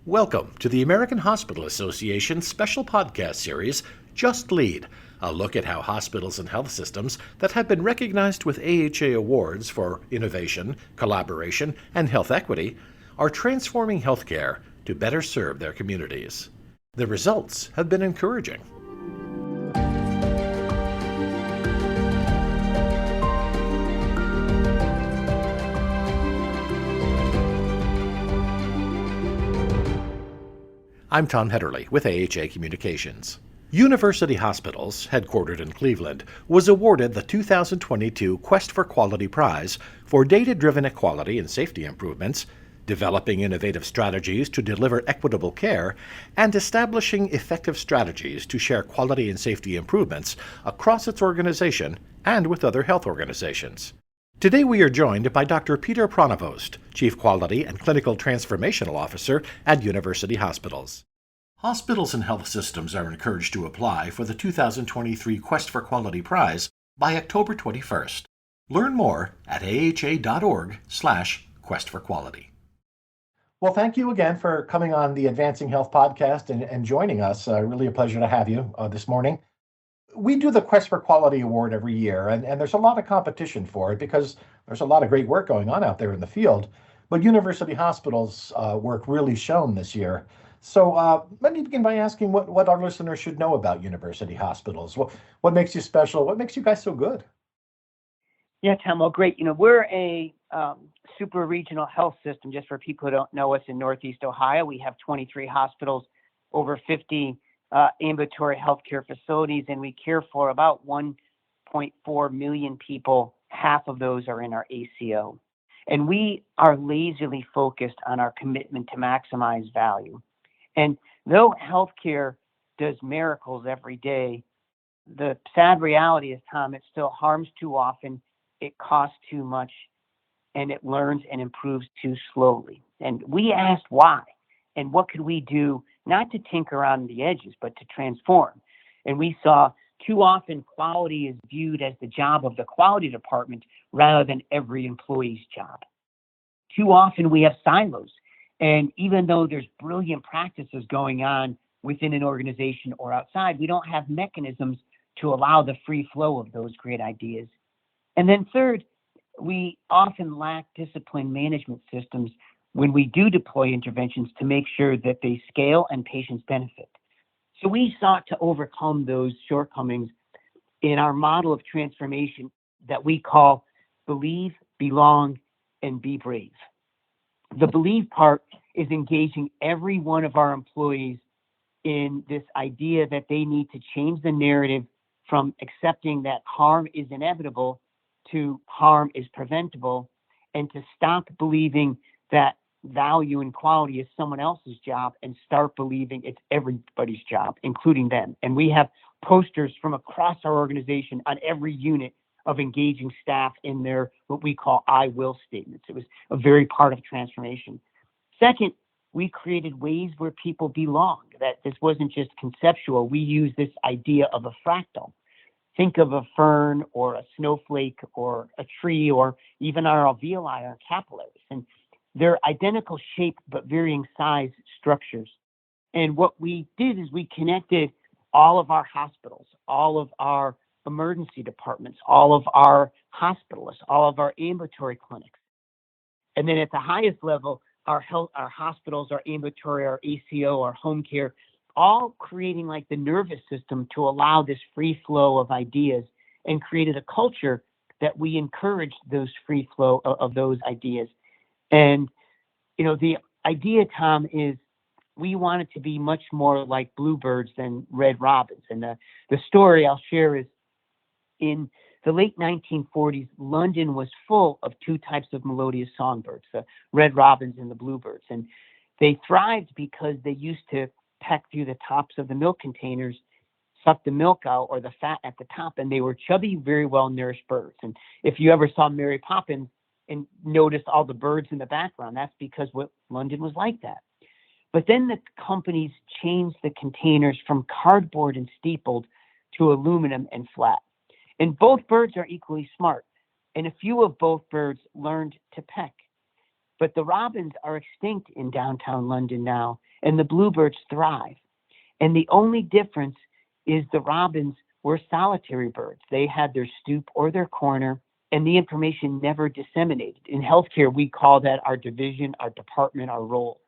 Welcome to the American Hospital Association special podcast series, Just Lead, a look at how hospitals and health systems that have been recognized with AHA awards for innovation, collaboration, and health equity are transforming healthcare to better serve their communities. The results have been encouraging. I'm Tom Hederle with AHA Communications. University Hospitals, headquartered in Cleveland, was awarded the 2022 Quest for Quality Prize for data-driven equality and safety improvements, developing innovative strategies to deliver equitable care, and establishing effective strategies to share quality and safety improvements across its organization and with other health organizations. Today we are joined by Dr. Peter Pronovost, Chief Quality and Clinical Transformational Officer at University Hospitals. Hospitals and health systems are encouraged to apply for the 2023 Quest for Quality Prize by October 21st. Learn more at aha.org/questforquality. Well, thank you again for coming on the Advancing Health podcast and joining us. Really a pleasure to have you this morning. We do the Quest for Quality Award every year, and there's a lot of competition for it because there's a lot of great work going on out there in the field. But University Hospitals' work really shone this year. So let me begin by asking what our listeners should know about University Hospitals. What makes you special? What makes you guys so good? Yeah, Tom, well, great. We're a super regional health system, just for people who don't know us, in Northeast Ohio. We have 23 hospitals, over 50 ambulatory healthcare facilities, and we care for about 1.4 million people. Half of those are in our ACO. And we are lazily focused on our commitment to maximize value. And though healthcare does miracles every day, the sad reality is, Tom, it still harms too often, it costs too much, and it learns and improves too slowly. And we asked why, and what could we do, not to tinker around the edges, but to transform. And we saw too often quality is viewed as the job of the quality department rather than every employee's job. Too often we have silos. And even though there's brilliant practices going on within an organization or outside, we don't have mechanisms to allow the free flow of those great ideas. And then third, we often lack discipline management systems when we do deploy interventions to make sure that they scale and patients benefit. So we sought to overcome those shortcomings in our model of transformation that we call Believe, Belong, and Be Brave. The believe part is engaging every one of our employees in this idea that they need to change the narrative from accepting that harm is inevitable to harm is preventable, and to stop believing that value and quality is someone else's job and start believing it's everybody's job, including them. And we have posters from across our organization on every unit of engaging staff in their what we call I will statements. It was a very part of transformation. Second, we created ways where people belong, that this wasn't just conceptual. We use this idea of a fractal. Think of a fern or a snowflake or a tree or even our alveoli, our capillaries. And they're identical shape but varying size structures. And what we did is we connected all of our hospitals, all of our emergency departments, all of our hospitalists, all of our ambulatory clinics. And then at the highest level, our hospitals, our ambulatory, our ACO, our home care, all creating like the nervous system to allow this free flow of ideas, and created a culture that we encouraged those free flow of those ideas. And, the idea, Tom, is we want it to be much more like bluebirds than red robins. And the story I'll share is, in the late 1940s, London was full of two types of melodious songbirds, the red robins and the bluebirds. And they thrived because they used to peck through the tops of the milk containers, suck the milk out or the fat at the top, and they were chubby, very well-nourished birds. And if you ever saw Mary Poppins and noticed all the birds in the background, that's because London was like that. But then the companies changed the containers from cardboard and steepled to aluminum and flat. And both birds are equally smart, and a few of both birds learned to peck. But the robins are extinct in downtown London now, and the bluebirds thrive. And the only difference is the robins were solitary birds. They had their stoop or their corner, and the information never disseminated. In healthcare, we call that our division, our department, our role.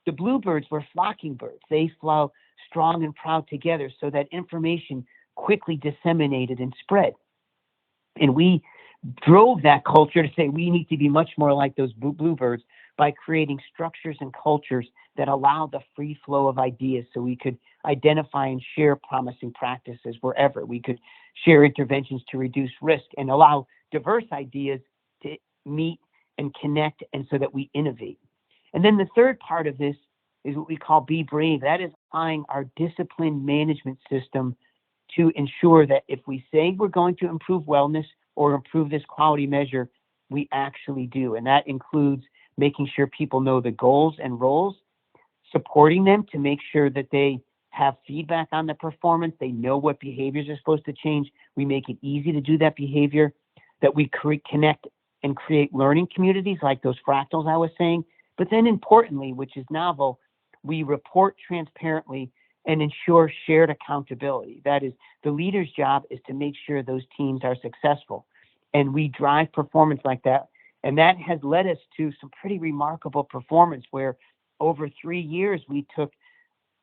The bluebirds were flocking birds. They flew strong and proud together so that information quickly disseminated and spread. And we drove that culture to say we need to be much more like those bluebirds by creating structures and cultures that allow the free flow of ideas so we could identify and share promising practices wherever. We could share interventions to reduce risk and allow diverse ideas to meet and connect, and so that we innovate. And then the third part of this is what we call Be Brave. That is applying our discipline management system to ensure that if we say we're going to improve wellness or improve this quality measure, we actually do. And that includes making sure people know the goals and roles, supporting them to make sure that they have feedback on the performance, they know what behaviors are supposed to change. We make it easy to do that behavior, that we connect and create learning communities like those fractals I was saying. But then importantly, which is novel, we report transparently and ensure shared accountability. That is, the leader's job is to make sure those teams are successful. And we drive performance like that. And that has led us to some pretty remarkable performance where over 3 years, we took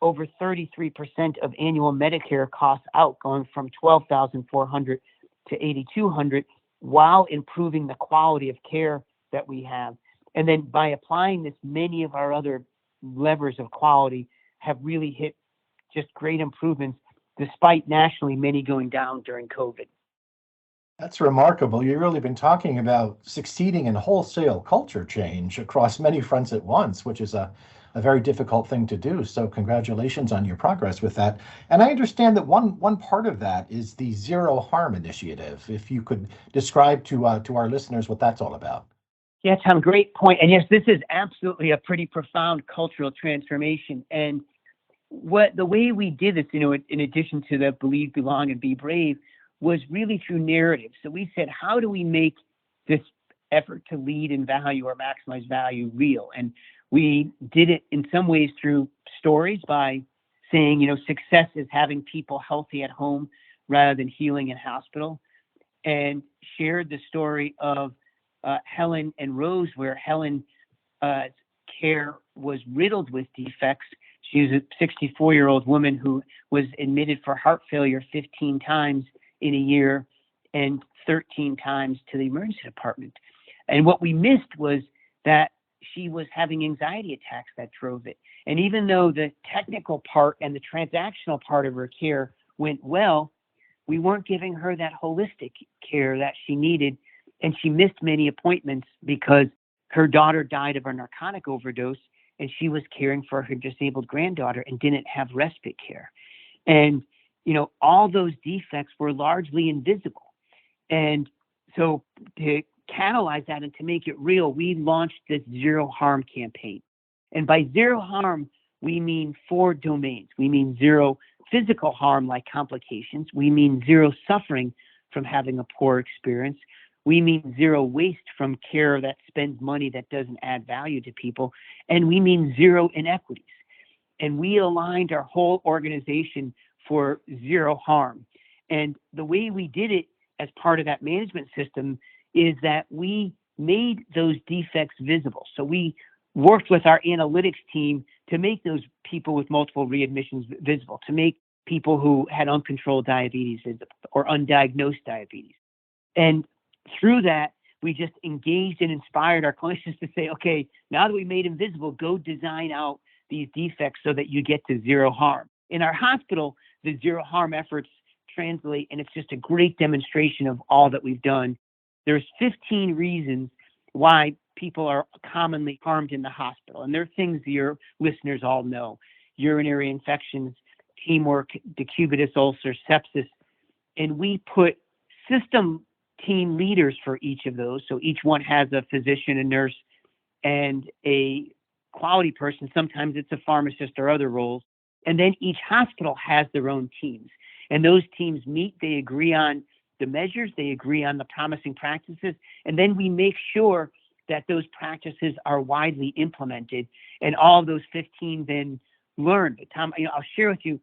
over 33% of annual Medicare costs out, going from 12,400 to 8,200, while improving the quality of care that we have. And then by applying this, many of our other levers of quality have really hit just great improvements, despite nationally many going down during COVID. That's remarkable. You've really been talking about succeeding in wholesale culture change across many fronts at once, which is a very difficult thing to do. So congratulations on your progress with that. And I understand that one part of that is the Zero Harm Initiative. If you could describe to our listeners what that's all about. Yeah, Tom, great point. And yes, this is absolutely a pretty profound cultural transformation. And the way we did this, in addition to the Believe, Belong, and Be Brave, was really through narrative. So we said, how do we make this effort to lead in value or maximize value real? And we did it in some ways through stories by saying, success is having people healthy at home rather than healing in hospital, and shared the story of Helen and Rose, where Helen's care was riddled with defects. She was a 64-year-old woman who was admitted for heart failure 15 times in a year and 13 times to the emergency department. And what we missed was that she was having anxiety attacks that drove it. And even though the technical part and the transactional part of her care went well, we weren't giving her that holistic care that she needed. And she missed many appointments because her daughter died of a narcotic overdose, and she was caring for her disabled granddaughter and didn't have respite care. And, all those defects were largely invisible. And so to catalyze that and to make it real, we launched this Zero Harm campaign. And by zero harm, we mean 4 domains. We mean zero physical harm like complications. We mean zero suffering from having a poor experience. We mean zero waste from care that spends money that doesn't add value to people. And we mean zero inequities. And we aligned our whole organization for zero harm. And the way we did it as part of that management system is that we made those defects visible. So we worked with our analytics team to make those people with multiple readmissions visible, to make people who had uncontrolled diabetes visible or undiagnosed diabetes. And through that, we just engaged and inspired our clinicians to say, okay, now that we made them visible, go design out these defects so that you get to zero harm. In our hospital, the zero harm efforts translate, and it's just a great demonstration of all that we've done. There's 15 reasons why people are commonly harmed in the hospital. And they're things your listeners all know: urinary infections, teamwork, decubitus ulcers, sepsis. And we put system team leaders for each of those. So each one has a physician, a nurse, and a quality person. Sometimes it's a pharmacist or other roles. And then each hospital has their own teams. And those teams meet, they agree on the measures, they agree on the promising practices, and then we make sure that those practices are widely implemented, and all of those 15 then learn. But Tom, I'll share with you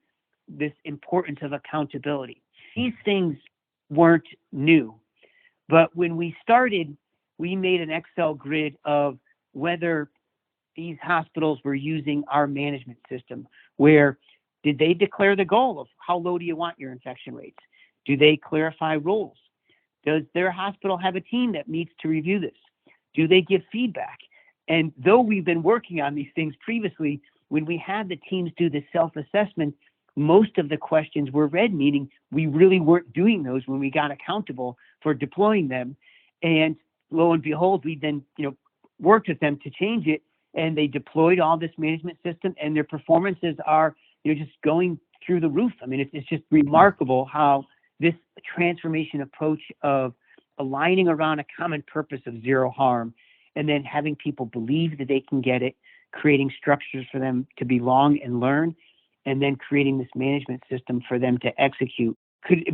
this importance of accountability. These things weren't new, but when we started, we made an Excel grid of whether these hospitals were using our management system, where did they declare the goal of how low do you want your infection rates? Do they clarify roles? Does their hospital have a team that meets to review this? Do they give feedback? And though we've been working on these things previously, when we had the teams do the self-assessment, most of the questions were red, meaning we really weren't doing those when we got accountable for deploying them. And lo and behold, we then worked with them to change it, and they deployed all this management system, and their performances are just going through the roof. I mean, it's just remarkable how this transformation approach of aligning around a common purpose of zero harm, and then having people believe that they can get it, creating structures for them to belong and learn, and then creating this management system for them to execute.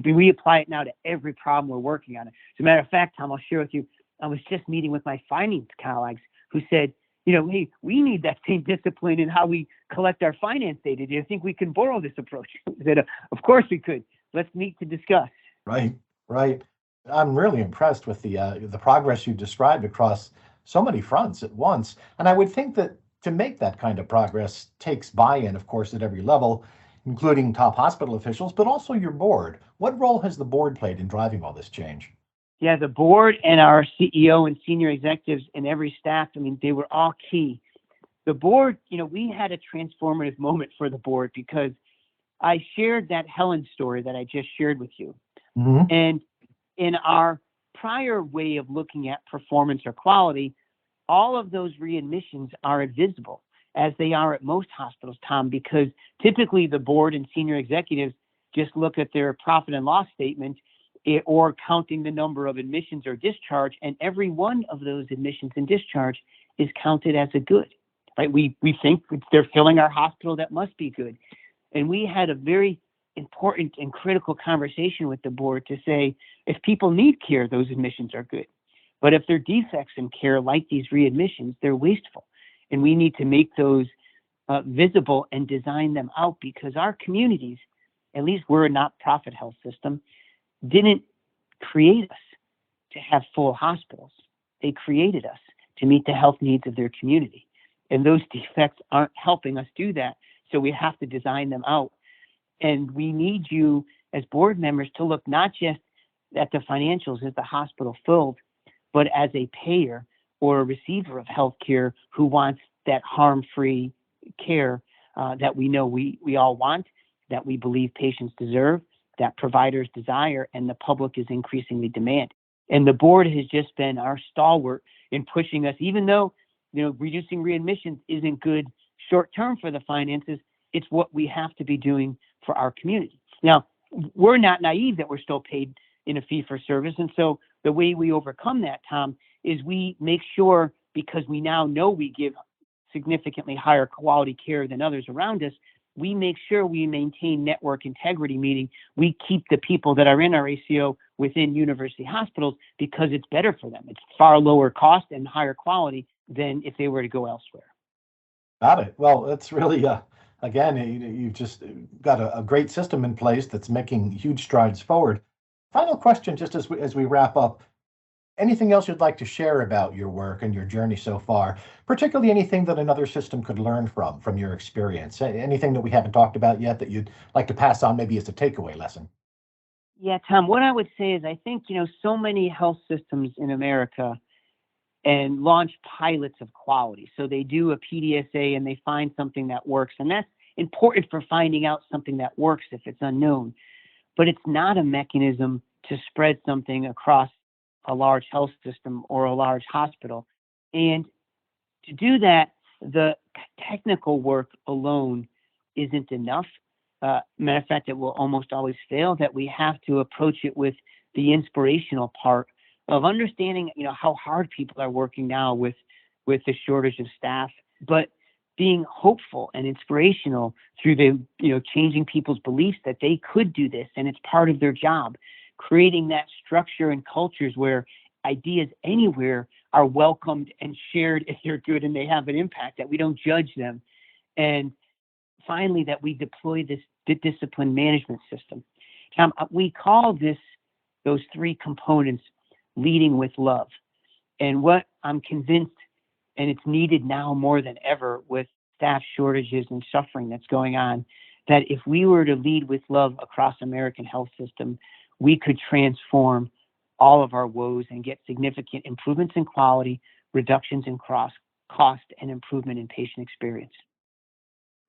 We apply it now to every problem we're working on. As a matter of fact, Tom, I'll share with you, I was just meeting with my finance colleagues who said, hey, we need that same discipline in how we collect our finance data. Do you think we can borrow this approach? I said, of course we could. Let's meet to discuss. Right, right. I'm really impressed with the progress you described across so many fronts at once. And I would think that to make that kind of progress takes buy-in, of course, at every level, including top hospital officials, but also your board. What role has the board played in driving all this change? Yeah, the board and our CEO and senior executives and every staff, they were all key. The board, we had a transformative moment for the board because I shared that Helen story that I just shared with you. Mm-hmm. And in our prior way of looking at performance or quality, all of those readmissions are invisible, as they are at most hospitals, Tom, because typically the board and senior executives just look at their profit and loss statement or counting the number of admissions or discharge, and every one of those admissions and discharge is counted as a good, right? We think if they're filling our hospital, that must be good. And we had a very important and critical conversation with the board to say, if people need care, those admissions are good. But if there are defects in care, like these readmissions, they're wasteful. And we need to make those visible and design them out, because our communities, at least we're a not-profit health system, didn't create us to have full hospitals. They created us to meet the health needs of their community. And those defects aren't helping us do that. So we have to design them out. And we need you as board members to look not just at the financials, is the hospital filled, but as a payer or a receiver of health care who wants that harm-free care that we know we all want, that we believe patients deserve, that providers desire, and the public is increasingly demand. And the board has just been our stalwart in pushing us, even though reducing readmissions isn't good short-term for the finances, it's what we have to be doing for our community. Now, we're not naive that we're still paid in a fee-for-service, and so the way we overcome that, Tom, is we make sure, because we now know we give significantly higher quality care than others around us, we make sure we maintain network integrity, meaning we keep the people that are in our ACO within university hospitals because it's better for them. It's far lower cost and higher quality than if they were to go elsewhere. Got it. Well, that's really, again, you've just got a great system in place that's making huge strides forward. Final question, just as we wrap up. Anything else you'd like to share about your work and your journey so far, particularly anything that another system could learn from your experience? Anything that we haven't talked about yet that you'd like to pass on maybe as a takeaway lesson? Yeah, Tom, what I would say is I think, so many health systems in America and launch pilots of quality. So they do a PDSA and they find something that works. And that's important for finding out something that works if it's unknown. But it's not a mechanism to spread something across a large health system or a large hospital. And to do that, the technical work alone isn't enough. Matter of fact, it will almost always fail, that we have to approach it with the inspirational part of understanding, how hard people are working now with the shortage of staff, but being hopeful and inspirational through the, changing people's beliefs that they could do this and it's part of their job. Creating that structure and cultures where ideas anywhere are welcomed and shared if they're good and they have an impact, that we don't judge them. And finally, that we deploy this discipline management system. Tom, we call those three components leading with love. And what I'm convinced, and it's needed now more than ever with staff shortages and suffering that's going on, that if we were to lead with love across American health system, we could transform all of our woes and get significant improvements in quality, reductions in cost, and improvement in patient experience.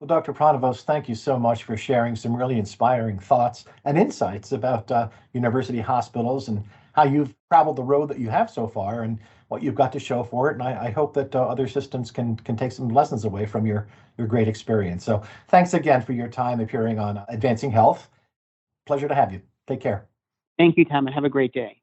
Well, Dr. Pronovost, thank you so much for sharing some really inspiring thoughts and insights about university hospitals and how you've traveled the road that you have so far and what you've got to show for it. And I hope that other systems can take some lessons away from your great experience. So thanks again for your time appearing on Advancing Health. Pleasure to have you. Take care. Thank you, Tom, and have a great day.